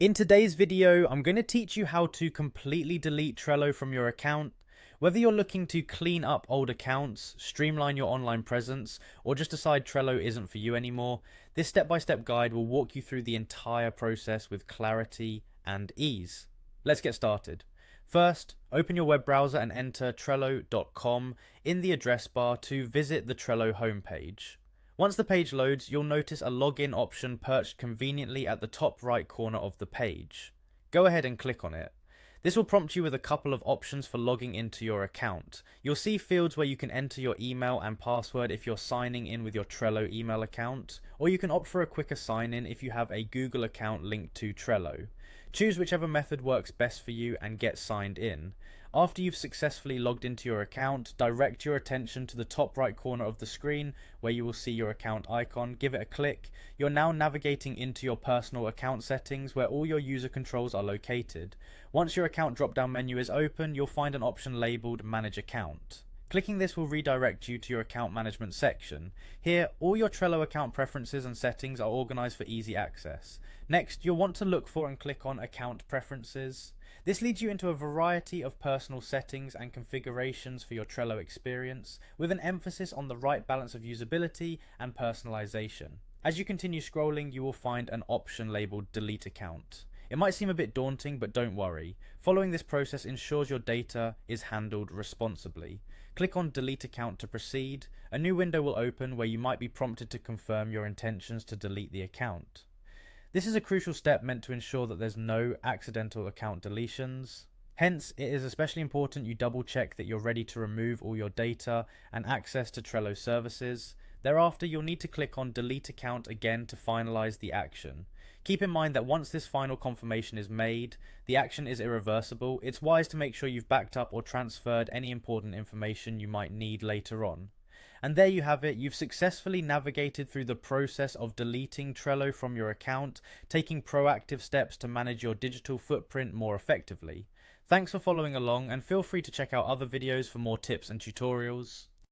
In today's video, I'm going to teach you how to completely delete Trello from your account. Whether you're looking to clean up old accounts, streamline your online presence, or just decide Trello isn't for you anymore, this step-by-step guide will walk you through the entire process with clarity and ease. Let's get started. First, open your web browser and enter Trello.com in the address bar to visit the Trello homepage. Once the page loads, you'll notice a login option perched conveniently at the top right corner of the page. Go ahead and click on it. This will prompt you with a couple of options for logging into your account. You'll see fields where you can enter your email and password if you're signing in with your Trello email account, or you can opt for a quicker sign-in if you have a Google account linked to Trello. Choose whichever method works best for you and get signed in. After you've successfully logged into your account, direct your attention to the top right corner of the screen where you will see your account icon. Give it a click. You're now navigating into your personal account settings where all your user controls are located. Once your account drop-down menu is open, you'll find an option labeled Manage Account. Clicking this will redirect you to your account management section. Here, all your Trello account preferences and settings are organized for easy access. Next, you'll want to look for and click on Account Preferences. This leads you into a variety of personal settings and configurations for your Trello experience, with an emphasis on the right balance of usability and personalization. As you continue scrolling, you will find an option labeled Delete Account. It might seem a bit daunting, but don't worry. Following this process ensures your data is handled responsibly. Click on Delete Account to proceed. A new window will open where you might be prompted to confirm your intentions to delete the account. This is a crucial step meant to ensure that there's no accidental account deletions. Hence, it is especially important you double check that you're ready to remove all your data and access to Trello services. Thereafter, you'll need to click on Delete Account again to finalize the action. Keep in mind that once this final confirmation is made, the action is irreversible. It's wise to make sure you've backed up or transferred any important information you might need later on. And there you have it, you've successfully navigated through the process of deleting Trello from your account, taking proactive steps to manage your digital footprint more effectively. Thanks for following along and feel free to check out other videos for more tips and tutorials.